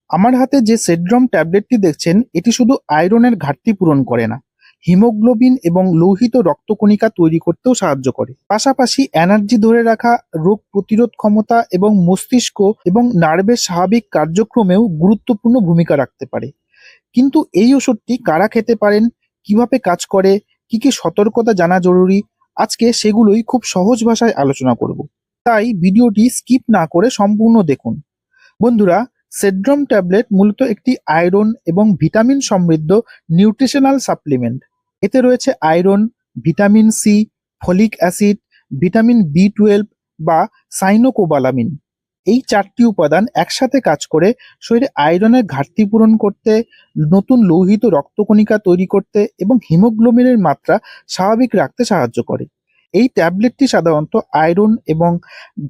আমার হাতে যে সেড্রম ট্যাবলেটটি দেখছেন এটি শুধু আয়রনের ঘাটতি পূরণ করে না, হিমোগ্লোবিন এবং লৌহিত রক্তকণিকা তৈরি করতেও সাহায্য করে। পাশাপাশি এনার্জি ধরে রাখা, রোগ প্রতিরোধ ক্ষমতা এবং মস্তিষ্ক এবং নার্ভের স্বাভাবিক কার্যক্রমেও গুরুত্বপূর্ণ ভূমিকা রাখতে পারে। কিন্তু এই ওষুধটি কারা খেতে পারেন, কিভাবে কাজ করে, কি কি সতর্কতা জানা জরুরি, আজকে সেগুলোই খুব সহজ ভাষায় আলোচনা করব। তাই ভিডিওটি স্কিপ না করে সম্পূর্ণ দেখুন। বন্ধুরা, সেড্রম ট্যাবলেট মূলত একটি আয়রন এবং ভিটামিন সমৃদ্ধ নিউট্রিশনাল সাপ্লিমেন্ট। এতে রয়েছে iron, vitamin C, folic acid, vitamin B 12 বা সাইনোকোবালামিন। এই চারটি উপাদান একসাথে কাজ করে শরীরে আয়রনের ঘাটতি পূরণ করতে, নতুন লৌহিত রক্তকণিকা তৈরি করতে এবং হিমোগ্লোবিনের মাত্রা স্বাভাবিক রাখতে সাহায্য করে। এই ট্যাবলেটটি সাধারণত আয়রন এবং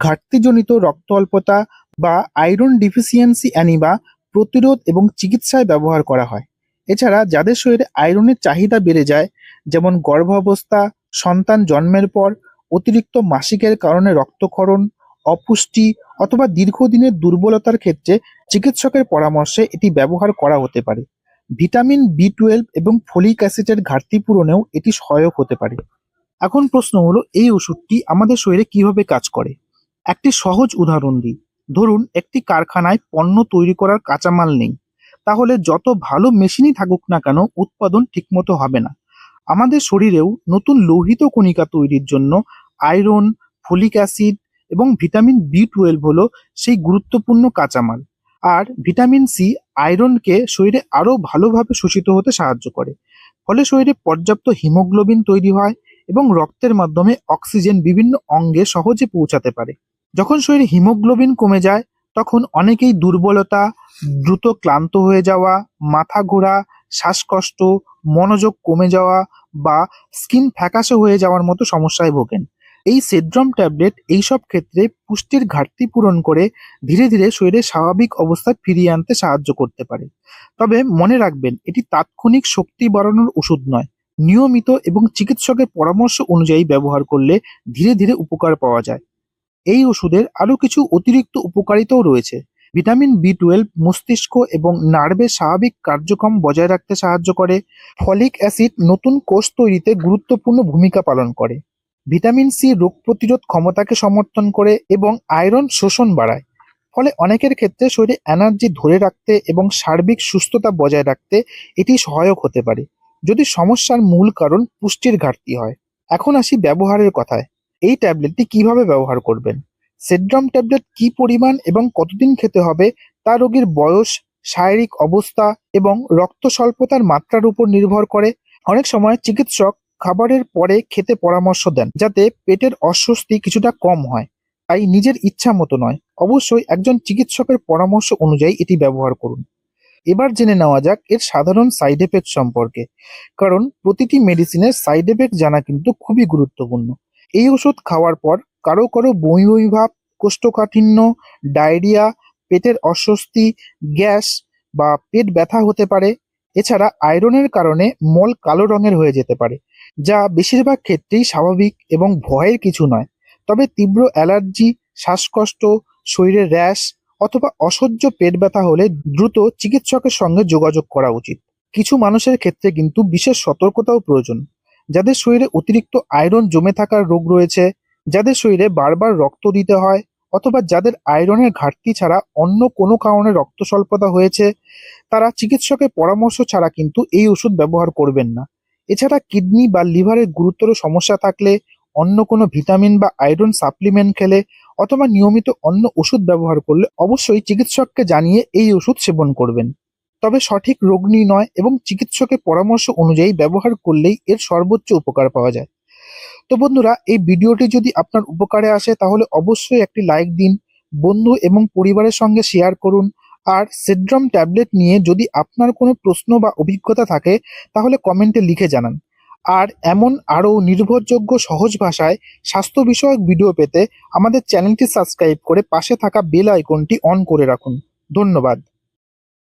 ঘাটতিজনিত রক্ত অল্পতা বা আয়রন ডিফিসিয়েন্সি অ্যানিমা প্রতিরোধ এবং চিকিৎসায় ব্যবহার করা হয়। এছাড়া যাদের শরীরে আয়রনের চাহিদা বেড়ে যায়, যেমন গর্ভাবস্থা, সন্তান জন্মের পর, অতিরিক্ত মাসিকের কারণে রক্তক্ষরণ, অপুষ্টি অথবা দীর্ঘদিনের দুর্বলতার ক্ষেত্রে চিকিৎসকের পরামর্শে এটি ব্যবহার করা হতে পারে। ভিটামিন বি 12 এবং ফলিক অ্যাসিডের ঘাটতি পূরণেও এটি সহায়ক হতে পারে। এখন প্রশ্ন হলো, এই ওষুধটি আমাদের শরীরে কিভাবে কাজ করে। একটি সহজ উদাহরণ দিই। ধরুন একটি কারখানায় পণ্য তৈরি করার কাঁচামাল নেই, তাহলে যত ভালো মেশিনই থাকুক না কেন উৎপাদন ঠিকমতো হবে না। আমাদের শরীরেও নতুন লৌহিত কণিকা তৈরির জন্য আয়রন, ফলিক অ্যাসিড এবং ভিটামিন বি 12 হলো সেই গুরুত্বপূর্ণ কাঁচামাল। আর ভিটামিন সি আয়রনকে শরীরে আরও ভালোভাবে শোষিত হতে সাহায্য করে। ফলে শরীরে পর্যাপ্ত হিমোগ্লোবিন তৈরি হয় এবং রক্তের মাধ্যমে অক্সিজেন বিভিন্ন অঙ্গে সহজে পৌঁছাতে পারে। যখন শরীরে হিমোগ্লোবিন কমে যায় তখন অনেকেই দুর্বলতা, দ্রুত ক্লান্ত হয়ে যাওয়া, মাথা ঘোরা, শ্বাসকষ্ট, মনোযোগ কমে যাওয়া বা স্কিন ফ্যাকাশে হয়ে যাওয়ার মতো সমস্যায় ভোগেন। এই সেড্রম ট্যাবলেট এইসব ক্ষেত্রে পুষ্টির ঘাটতি পূরণ করে ধীরে ধীরে শরীরের স্বাভাবিক অবস্থায় ফিরিয়ে আনতে সাহায্য করতে পারে। তবে মনে রাখবেন, এটি তাৎক্ষণিক শক্তি বাড়ানোর ওষুধ নয়। নিয়মিত এবং চিকিৎসকের পরামর্শ অনুযায়ী ব্যবহার করলে ধীরে ধীরে উপকার পাওয়া যায়। এই ওষুধের আরও কিছু অতিরিক্ত উপকারিতাও রয়েছে। ভিটামিন বি 12 মস্তিষ্ক এবং নার্ভের স্বাভাবিক কার্যক্রম বজায় রাখতে সাহায্য করে। ফলিক অ্যাসিড নতুন কোষ তৈরিতে গুরুত্বপূর্ণ ভূমিকা পালন করে। ভিটামিন সি রোগ প্রতিরোধ ক্ষমতাকে সমর্থন করে এবং আয়রন শোষণ বাড়ায়। ফলে অনেকের ক্ষেত্রে শরীরে এনার্জি ধরে রাখতে এবং সার্বিক সুস্থতা বজায় রাখতে এটি সহায়ক হতে পারে, যদি সমস্যার মূল কারণ পুষ্টির ঘাটতি হয়। এখন আসি ব্যবহারের কথায়। এই ট্যাবলেটটি কিভাবে ব্যবহার করবেন। সেড্রম ট্যাবলেট কি পরিমাণ এবং কতদিন খেতে হবে তা রোগীর বয়স, শারীরিক অবস্থা এবং রক্ত স্বল্পতার মাত্রার উপর নির্ভর করে। অনেক সময় চিকিৎসক খাবারের পরে খেতে পরামর্শ দেন যাতে পেটের অস্বস্তি কিছুটা কম হয়। তাই নিজের ইচ্ছা মতো নয়, অবশ্যই একজন চিকিৎসকের পরামর্শ অনুযায়ী এটি ব্যবহার করুন। এবার জেনে নেওয়া যাক এর সাধারণ সাইড এফেক্ট সম্পর্কে, কারণ প্রতিটি মেডিসিনের সাইড এফেক্ট জানা কিন্তু খুবই গুরুত্বপূর্ণ। এই ওষুধ খাওয়ার পর কারো কারো বমি বমি ভাব, কোষ্ঠকাঠিন্য, ডায়রিয়া, পেটের অস্বস্তি, গ্যাস বা পেট ব্যথা হতে পারে। এছাড়া আয়রনের কারণে মল কালো রঙের হয়ে যেতে পারে, যা বেশিরভাগ ক্ষেত্রেই স্বাভাবিক এবং ভয়ের কিছু নয়। তবে তীব্র অ্যালার্জি, শ্বাসকষ্ট, শরীরে র্যাশ অথবা অসহ্য পেট ব্যথা হলে দ্রুত চিকিৎসকের সঙ্গে যোগাযোগ করা উচিত। কিছু মানুষের ক্ষেত্রে কিন্তু বিশেষ সতর্কতাও প্রয়োজন। যাদের শরীরে অতিরিক্ত আয়রন জমে থাকার রোগ রয়েছে, যাদের শরীরে বারবার রক্ত দিতে হয় অথবা যাদের আয়রনের ঘাটতি ছাড়া অন্য কোনো কারণে রক্ত স্বল্পতা হয়েছে, তারা চিকিৎসকের পরামর্শ ছাড়া কিন্তু এই ওষুধ ব্যবহার করবেন না। এছাড়া কিডনি বা লিভারের গুরুতর সমস্যা থাকলে, অন্য কোনো ভিটামিন বা আয়রন সাপ্লিমেন্ট খেলে অথবা নিয়মিত অন্য ওষুধ ব্যবহার করলে অবশ্যই চিকিৎসককে জানিয়ে এই ওষুধ সেবন করবেন। তবে সঠিক রোগ নির্ণয় এবং চিকিৎসকের পরামর্শ অনুযায়ী ব্যবহার করলেই এর সর্বোচ্চ উপকার পাওয়া যায়। তো বন্ধুরা, এই ভিডিওটি যদি আপনার উপকারে আসে তাহলে অবশ্যই একটি লাইক দিন, বন্ধু এবং পরিবারের সঙ্গে শেয়ার করুন। আর সেড্রম ট্যাবলেট নিয়ে যদি আপনার কোনো প্রশ্ন বা অভিজ্ঞতা থাকে তাহলে কমেন্টে লিখে জানান। আর এমন আরও নির্ভরযোগ্য সহজ ভাষায় স্বাস্থ্য বিষয়ক ভিডিও পেতে আমাদের চ্যানেলটি সাবস্ক্রাইব করে পাশে থাকা বেল আইকনটি অন করে রাখুন। ধন্যবাদ।